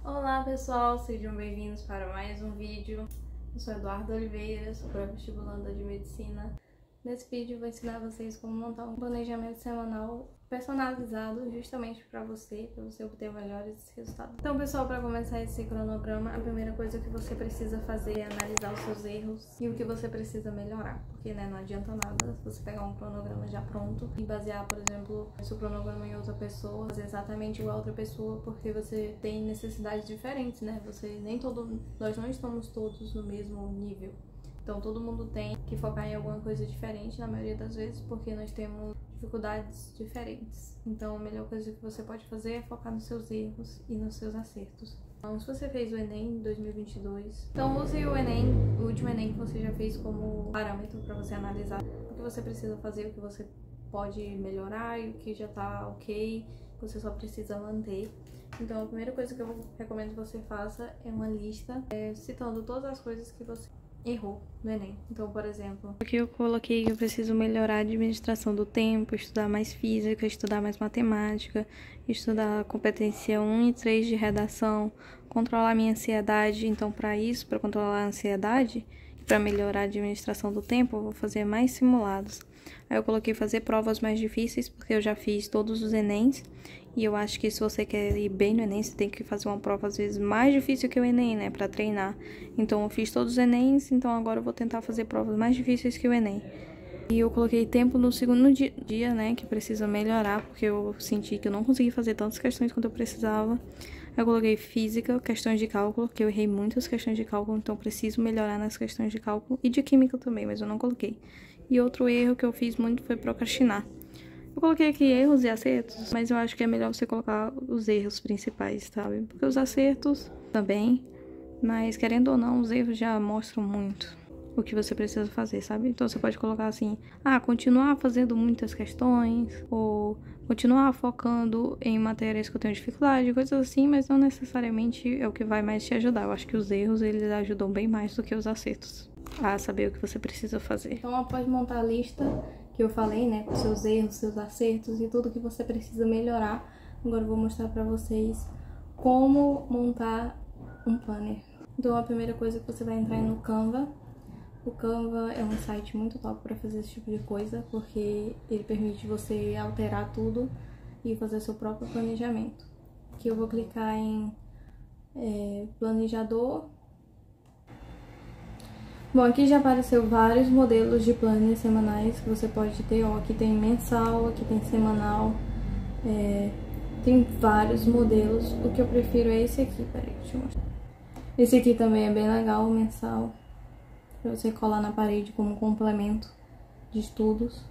Olá pessoal, sejam bem-vindos para mais um vídeo. Eu sou Eduardo Oliveira, sou pré-vestibulanda de Medicina. Nesse vídeo eu vou ensinar vocês como montar um planejamento semanal personalizado justamente para você obter melhores resultados. Então pessoal, para começar esse cronograma, a primeira coisa que você precisa fazer é analisar os seus erros e o que você precisa melhorar. Porque não adianta nada você pegar um cronograma já pronto e basear, por exemplo, o seu cronograma em outra pessoa, fazer exatamente igual a outra pessoa, porque você tem necessidades diferentes, né? Nós não estamos todos no mesmo nível. Então todo mundo tem que focar em alguma coisa diferente na maioria das vezes, porque nós temos dificuldades diferentes. Então a melhor coisa que você pode fazer é focar nos seus erros e nos seus acertos. Então, se você fez o Enem 2022, então use o Enem, o último Enem que você já fez, como parâmetro para você analisar o que você precisa fazer, o que você pode melhorar e o que já tá ok, você só precisa manter. Então a primeira coisa que eu recomendo que você faça é uma lista citando todas as coisas que você errou no Enem. Então, por exemplo, aqui eu coloquei que eu preciso melhorar a administração do tempo, estudar mais física, estudar mais matemática, estudar competência 1 e 3 de redação, controlar minha ansiedade. Então, para controlar a ansiedade, para melhorar a administração do tempo, eu vou fazer mais simulados. Aí eu coloquei fazer provas mais difíceis, porque eu já fiz todos os Enems. E eu acho que se você quer ir bem no Enem, você tem que fazer uma prova, às vezes, mais difícil que o Enem, né? Pra treinar. Então, eu fiz todos os Enems, então agora eu vou tentar fazer provas mais difíceis que o Enem. E eu coloquei tempo no segundo dia, né? Que precisa melhorar, porque eu senti que eu não consegui fazer tantas questões quanto eu precisava. Eu coloquei física, questões de cálculo, que eu errei muitas questões de cálculo, então eu preciso melhorar nas questões de cálculo. E de química também, mas eu não coloquei. E outro erro que eu fiz muito foi procrastinar. Eu coloquei aqui erros e acertos, mas eu acho que é melhor você colocar os erros principais, sabe? Porque os acertos também, mas querendo ou não, os erros já mostram muito o que você precisa fazer, sabe? Então você pode colocar assim, continuar fazendo muitas questões, ou continuar focando em matérias que eu tenho dificuldade, coisas assim, mas não necessariamente é o que vai mais te ajudar. Eu acho que os erros, eles ajudam bem mais do que os acertos a saber o que você precisa fazer. Então, após montar a lista que eu falei, né, com seus erros, seus acertos e tudo que você precisa melhorar, agora eu vou mostrar pra vocês como montar um planner. Então a primeira coisa que você vai entrar é no Canva. O Canva é um site muito top para fazer esse tipo de coisa, porque ele permite você alterar tudo e fazer seu próprio planejamento. Aqui eu vou clicar em planejador. Bom, aqui já apareceu vários modelos de planners semanais que você pode ter. Ó, aqui tem mensal, aqui tem semanal, tem vários modelos. O que eu prefiro é esse aqui, peraí, deixa eu mostrar. Esse aqui também é bem legal, o mensal, pra você colar na parede como complemento de estudos.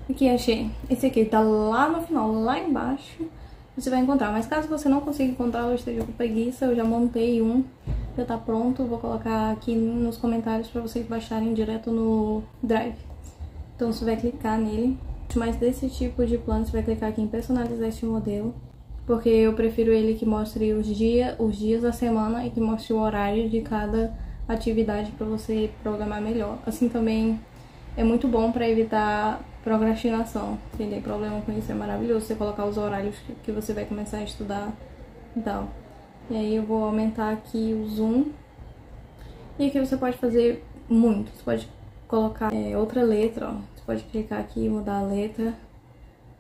Aqui achei, esse aqui tá lá no final, lá embaixo, você vai encontrar. Mas caso você não consiga encontrar ou esteja com preguiça, eu já montei um, já tá pronto. Vou colocar aqui nos comentários para vocês baixarem direto no Drive. Então você vai clicar nele. Mas desse tipo de plano, você vai clicar aqui em personalizar este modelo, porque eu prefiro ele que mostre os dias da semana e que mostre o horário de cada atividade para você programar melhor. Assim também é muito bom para evitar procrastinação. Quem tem problema com isso, é maravilhoso você colocar os horários que você vai começar a estudar e tal. E aí eu vou aumentar aqui o zoom. E aqui você pode fazer muito. Você pode colocar outra letra, ó. Você pode clicar aqui e mudar a letra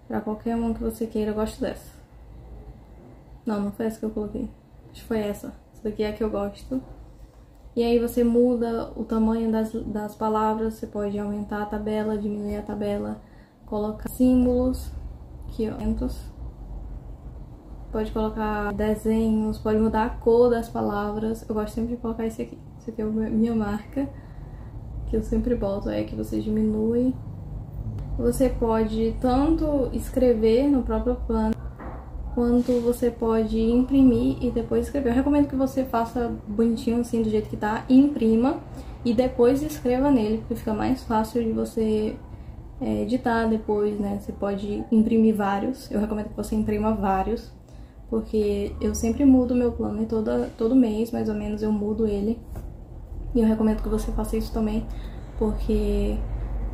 pra qualquer uma que você queira. Eu gosto dessa. Não foi essa que eu coloquei. Acho que foi essa. Essa daqui é a que eu gosto. E aí você muda o tamanho das palavras. Você pode aumentar a tabela, diminuir a tabela, colocar símbolos. Aqui, ó. Pode colocar desenhos, pode mudar a cor das palavras. Eu gosto sempre de colocar esse aqui. Esse aqui é a minha marca, que eu sempre boto, que você diminui. Você pode tanto escrever no próprio plano, quanto você pode imprimir e depois escrever. Eu recomendo que você faça bonitinho assim, do jeito que tá, imprima e depois escreva nele, porque fica mais fácil de você editar depois, né? Você pode imprimir vários. Eu recomendo que você imprima vários, porque eu sempre mudo meu plano e todo mês, mais ou menos, eu mudo ele. E eu recomendo que você faça isso também, porque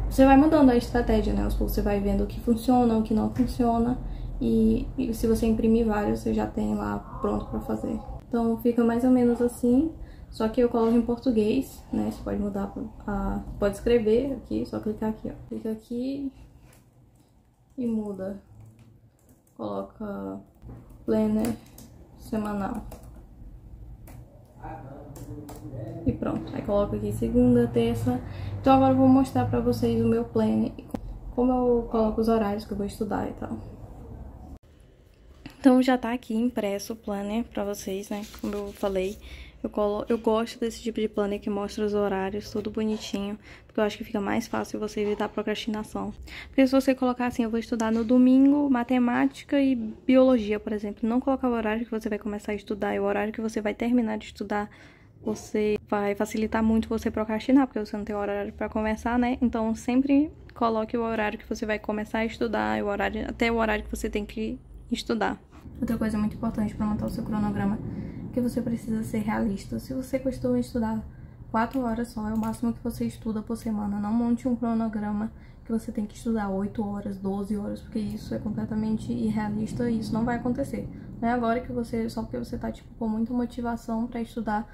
você vai mudando a estratégia, né? Você vai vendo o que funciona, o que não funciona. E se você imprimir vários, você já tem lá pronto pra fazer. Então fica mais ou menos assim, só que eu coloco em português, né? Você pode mudar, pode escrever aqui, só clicar aqui, ó. Clica aqui e muda. Coloca planner semanal. E pronto, aí coloco aqui segunda, terça. Então agora eu vou mostrar pra vocês o meu planner, como eu coloco os horários que eu vou estudar e tal. Então já tá aqui impresso o planner pra vocês, né? Como eu falei, eu gosto desse tipo de planner que mostra os horários, tudo bonitinho, porque eu acho que fica mais fácil você evitar procrastinação. Porque se você colocar assim, eu vou estudar no domingo matemática e biologia, por exemplo, não colocar o horário que você vai começar a estudar e o horário que você vai terminar de estudar, você vai facilitar muito você procrastinar, porque você não tem horário pra começar, né? Então sempre coloque o horário que você vai começar a estudar, até o horário que você tem que estudar. Outra coisa muito importante para montar o seu cronograma é que você precisa ser realista. Se você costuma estudar 4 horas só, é o máximo que você estuda por semana. Não monte um cronograma que você tem que estudar 8 horas, 12 horas, porque isso é completamente irrealista e isso não vai acontecer. Não é agora que você, só porque você tá tipo com muita motivação para estudar,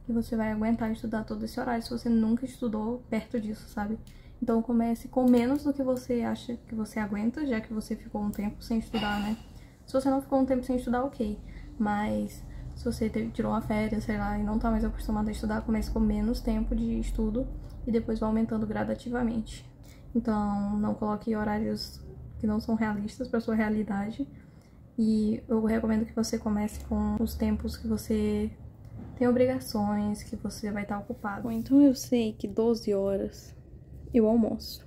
que você vai aguentar estudar todo esse horário se você nunca estudou perto disso, sabe? Então comece com menos do que você acha que você aguenta, já que você ficou um tempo sem estudar, né? Se você não ficou um tempo sem estudar, ok. Mas se você tirou uma férias, sei lá, e não tá mais acostumado a estudar, comece com menos tempo de estudo e depois vai aumentando gradativamente. Então, não coloque horários que não são realistas para sua realidade. E eu recomendo que você comece com os tempos que você tem obrigações, que você vai estar ocupado. Bom, então eu sei que 12 horas eu almoço.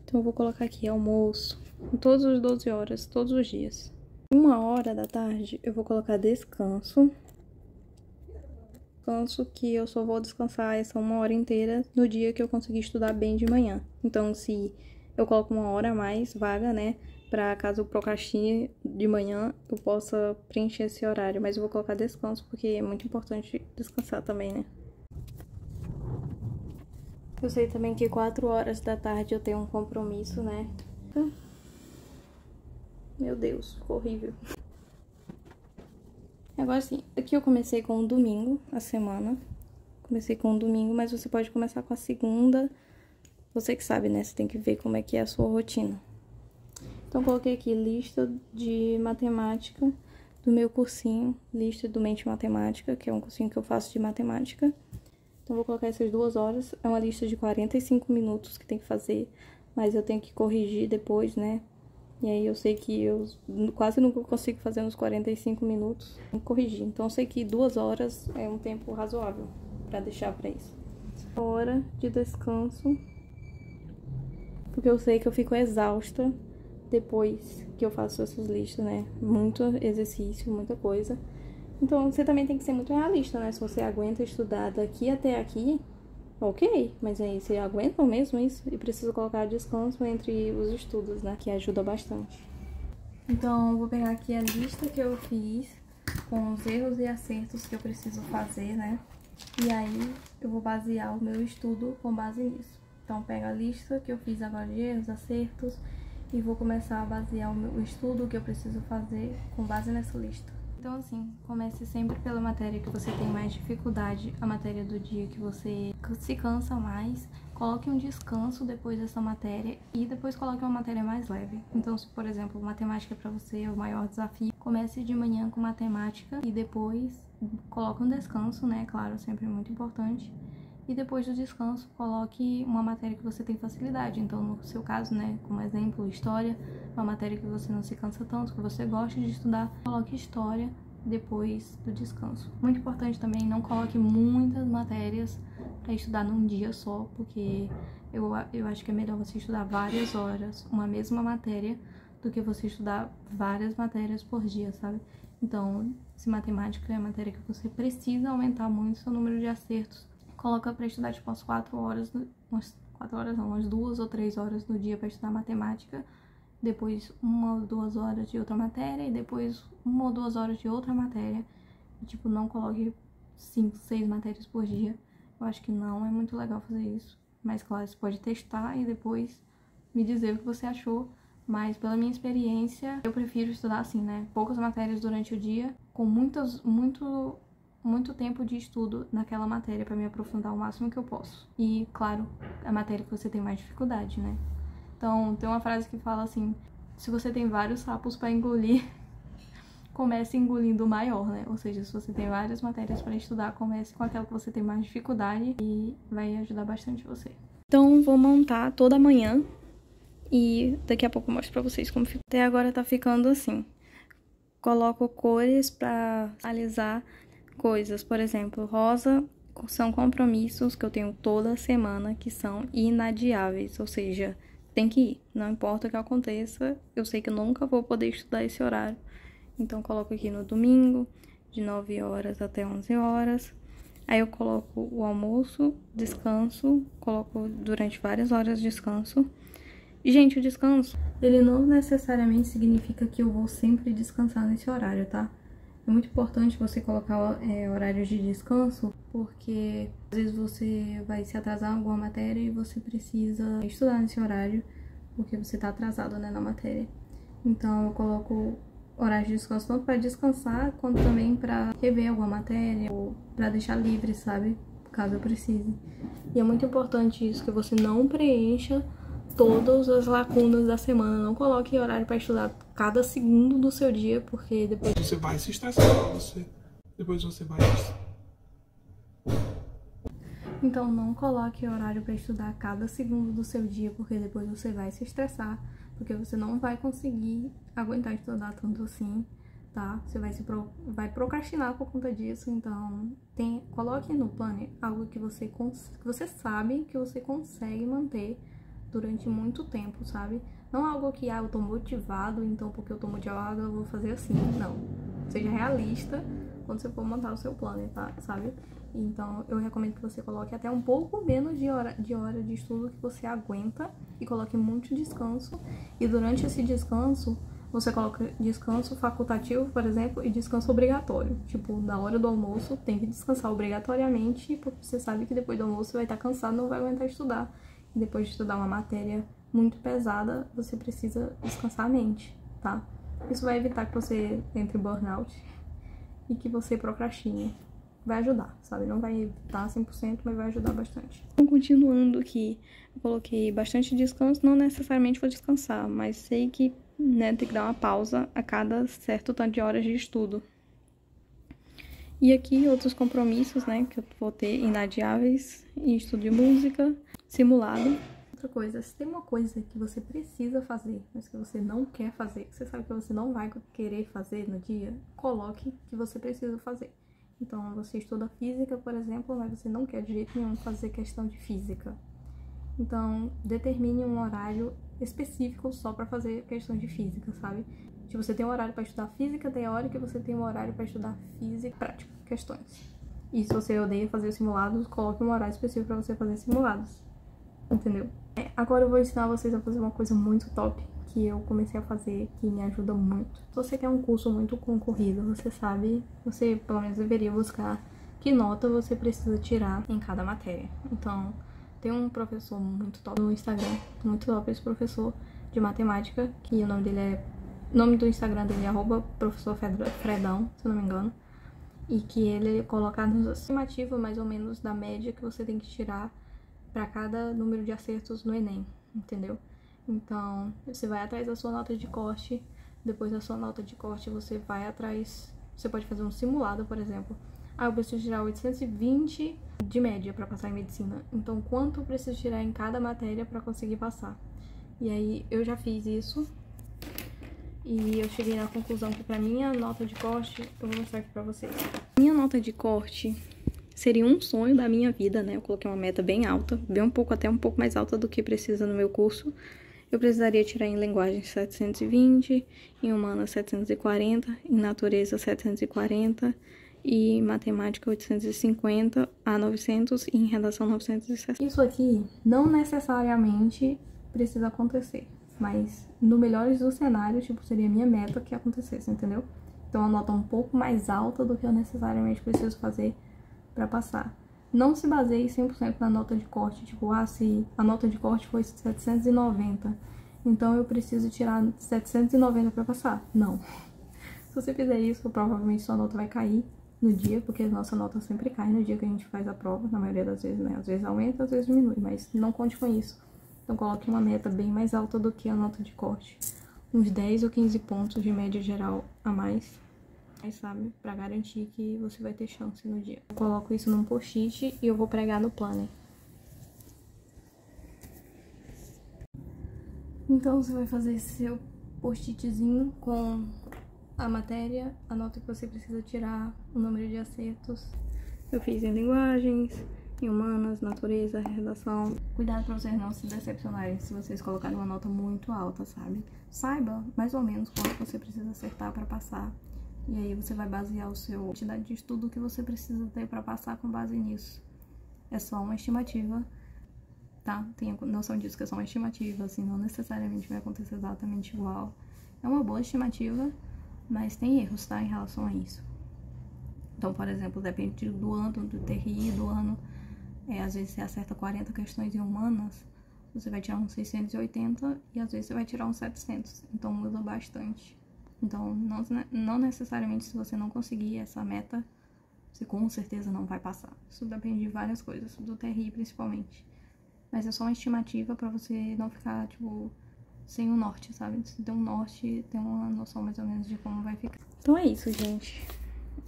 Então eu vou colocar aqui almoço. Todas as 12 horas, todos os dias. 1h da tarde eu vou colocar descanso. Descanso que eu só vou descansar essa 1 hora inteira no dia que eu conseguir estudar bem de manhã. Então se eu coloco 1 hora a mais vaga, né, pra caso eu procrastine de manhã, eu possa preencher esse horário. Mas eu vou colocar descanso porque é muito importante descansar também, né. Eu sei também que 4 horas da tarde eu tenho um compromisso, né. Meu Deus, ficou horrível. Agora sim, aqui eu comecei com o domingo, a semana. Comecei com o domingo, mas você pode começar com a segunda. Você que sabe, né? Você tem que ver como é que é a sua rotina. Então, coloquei aqui lista de matemática do meu cursinho. Lista do Mente Matemática, que é um cursinho que eu faço de matemática. Então, vou colocar essas 2 horas. É uma lista de 45 minutos que tem que fazer, mas eu tenho que corrigir depois, né? E aí eu sei que eu quase nunca consigo fazer nos 45 minutos. Tem que corrigir. Então eu sei que 2 horas é um tempo razoável pra deixar pra isso. Hora de descanso. Porque eu sei que eu fico exausta depois que eu faço essas listas, né? Muito exercício, muita coisa. Então você também tem que ser muito realista, né? Se você aguenta estudar daqui até aqui, ok, mas aí você aguenta mesmo isso? E precisa colocar descanso entre os estudos, né? Que ajuda bastante. Então, eu vou pegar aqui a lista que eu fiz com os erros e acertos que eu preciso fazer, né? E aí, eu vou basear o meu estudo com base nisso. Então, pego a lista que eu fiz agora de erros, acertos e vou começar a basear o estudo que eu preciso fazer com base nessa lista. Então, assim, comece sempre pela matéria que você tem mais dificuldade, a matéria do dia que você se cansa mais. Coloque um descanso depois dessa matéria e depois coloque uma matéria mais leve. Então, se, por exemplo, matemática para você é o maior desafio, comece de manhã com matemática e depois coloque um descanso, né? Claro, sempre muito importante. E depois do descanso, coloque uma matéria que você tem facilidade. Então, no seu caso, né, como exemplo, história, uma matéria que você não se cansa tanto, que você gosta de estudar, coloque história depois do descanso. Muito importante também, não coloque muitas matérias para estudar num dia só, porque eu acho que é melhor você estudar várias horas uma mesma matéria do que você estudar várias matérias por dia, sabe? Então, se matemática é a matéria que você precisa aumentar muito seu número de acertos, coloca para estudar tipo umas 4 horas, umas 2 ou 3 horas no dia para estudar matemática, depois 1 ou 2 horas de outra matéria e depois 1 ou 2 horas de outra matéria. E, tipo, não coloque 5, 6 matérias por dia. Eu acho que não é muito legal fazer isso. Mas, claro, você pode testar e depois me dizer o que você achou. Mas pela minha experiência, eu prefiro estudar assim, né? Poucas matérias durante o dia, com muito tempo de estudo naquela matéria pra me aprofundar o máximo que eu posso. E, claro, a matéria que você tem mais dificuldade, né? Então, tem uma frase que fala assim: se você tem vários sapos pra engolir, comece engolindo o maior, né? Ou seja, se você tem várias matérias pra estudar, comece com aquela que você tem mais dificuldade e vai ajudar bastante você. Então, vou montar toda manhã e daqui a pouco eu mostro pra vocês como fica. Até agora tá ficando assim. Coloco cores pra analisar coisas. Por exemplo, rosa são compromissos que eu tenho toda semana que são inadiáveis. Ou seja, tem que ir. Não importa o que aconteça, eu sei que eu nunca vou poder estudar esse horário. Então, coloco aqui no domingo, de 9 horas até 11 horas. Aí eu coloco o almoço, descanso, coloco durante várias horas de descanso. E, gente, o descanso, ele não necessariamente significa que eu vou sempre descansar nesse horário, tá? É muito importante você colocar horários de descanso, porque às vezes você vai se atrasar em alguma matéria e você precisa estudar nesse horário, porque você tá atrasado, né, na matéria. Então, eu coloco horário de descanso tanto para descansar, quanto também para rever alguma matéria, ou para deixar livre, sabe? Caso eu precise. E é muito importante isso, que você não preencha todas as lacunas da semana. Não coloque horário para estudar cada segundo do seu dia, porque depois você vai se estressar, depois você vai... Então não coloque horário para estudar cada segundo do seu dia, porque depois você vai se estressar, porque você não vai conseguir aguentar estudar tanto assim, tá? Você vai procrastinar por conta disso. Então coloque no planner algo que você sabe que você consegue manter durante muito tempo, sabe? Não algo que, eu tô motivado, então porque eu tô motivado eu vou fazer assim. Não. Seja realista quando você for montar o seu plano, tá? Sabe? Então, eu recomendo que você coloque até um pouco menos de hora de estudo que você aguenta e coloque muito descanso. E durante esse descanso, você coloca descanso facultativo, por exemplo, e descanso obrigatório. Tipo, na hora do almoço, tem que descansar obrigatoriamente, porque você sabe que depois do almoço você vai estar cansado, não vai aguentar estudar. E depois de estudar uma matéria muito pesada, você precisa descansar a mente, tá? Isso vai evitar que você entre em burnout e que você procrastine. Vai ajudar, sabe? Não vai evitar 100%, mas vai ajudar bastante. Então, continuando aqui, eu coloquei bastante descanso. Não necessariamente vou descansar, mas sei que, né, tem que dar uma pausa a cada certo tanto de horas de estudo. E aqui, outros compromissos, né, que eu vou ter inadiáveis, em estudo de música, simulado. Outra coisa, se tem uma coisa que você precisa fazer, mas que você não quer fazer, que você sabe que você não vai querer fazer no dia, coloque que você precisa fazer. Então, você estuda física, por exemplo, mas você não quer de jeito nenhum fazer questão de física. Então, determine um horário específico só pra fazer questão de física, sabe? Se você tem um horário pra estudar física teórica, você tem um horário pra estudar física prática, questões. E se você odeia fazer simulados, coloque um horário específico pra você fazer simulados. Entendeu? Agora eu vou ensinar vocês a fazer uma coisa muito top que eu comecei a fazer, que me ajuda muito. Se você quer um curso muito concorrido, você sabe, você pelo menos deveria buscar que nota você precisa tirar em cada matéria. Então, tem um professor muito top no Instagram, muito top esse professor de matemática, que o nome do Instagram dele é @professorfredão, se eu não me engano. E que ele coloca nos estimativa mais ou menos da média que você tem que tirar para cada número de acertos no Enem, entendeu? Então, você vai atrás da sua nota de corte, depois da sua nota de corte você vai atrás, você pode fazer um simulado, por exemplo. Eu preciso tirar 820 de média para passar em medicina, então quanto eu preciso tirar em cada matéria para conseguir passar? E aí, eu já fiz isso, e eu cheguei na conclusão que pra minha nota de corte, eu vou mostrar aqui pra vocês. Minha nota de corte seria um sonho da minha vida, né? Eu coloquei uma meta bem alta, até um pouco mais alta do que precisa no meu curso. Eu precisaria tirar em linguagem 720, em humanas 740, em natureza 740, e em matemática 850 a 900 e em redação 960. Isso aqui não necessariamente precisa acontecer, mas no melhor dos cenários, tipo, seria a minha meta que acontecesse, entendeu? Então, a nota um pouco mais alta do que eu necessariamente preciso fazer para passar. Não se baseie 100% na nota de corte, tipo, se a nota de corte foi 790, então eu preciso tirar 790 pra passar. Não. Se você fizer isso, provavelmente sua nota vai cair no dia, porque a nossa nota sempre cai no dia que a gente faz a prova, na maioria das vezes, né? Às vezes aumenta, às vezes diminui, mas não conte com isso. Então coloque uma meta bem mais alta do que a nota de corte. Uns 10 ou 15 pontos de média geral a mais, sabe? Pra garantir que você vai ter chance no dia. Eu coloco isso num post-it e eu vou pregar no planner. Então você vai fazer seu post-itzinho com a matéria, a nota que você precisa tirar, o número de acertos. Eu fiz em linguagens, em humanas, natureza, redação. Cuidado pra vocês não se decepcionarem se vocês colocarem uma nota muito alta, sabe? Saiba mais ou menos quanto você precisa acertar pra passar. E aí você vai basear a quantidade de estudo que você precisa ter pra passar com base nisso. É só uma estimativa, tá? Tenha noção disso, que é só uma estimativa, assim, não necessariamente vai acontecer exatamente igual. É uma boa estimativa, mas tem erros, tá, em relação a isso. Então, por exemplo, depende do ano, do TRI, do ano, às vezes você acerta 40 questões em humanas, você vai tirar uns 680 e às vezes você vai tirar uns 700, então muda bastante. Então, não necessariamente se você não conseguir essa meta, você com certeza não vai passar. Isso depende de várias coisas, do TRI principalmente. Mas é só uma estimativa pra você não ficar, tipo, sem um norte, sabe? Se tem um norte, tem uma noção mais ou menos de como vai ficar. Então é isso, gente.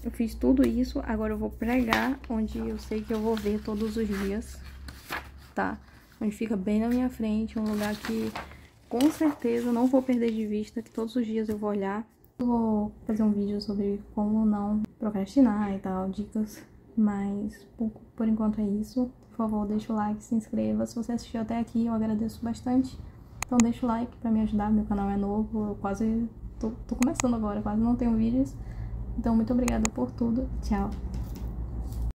Eu fiz tudo isso, agora eu vou pregar onde eu sei que eu vou ver todos os dias, tá? Onde fica bem na minha frente, um lugar que com certeza não vou perder de vista, que todos os dias eu vou olhar. Eu vou fazer um vídeo sobre como não procrastinar e tal, dicas, mas por enquanto é isso. Por favor, deixa o like, se inscreva. Se você assistiu até aqui, eu agradeço bastante. Então deixa o like pra me ajudar, meu canal é novo, eu quase tô começando agora, quase não tenho vídeos. Então muito obrigada por tudo, tchau!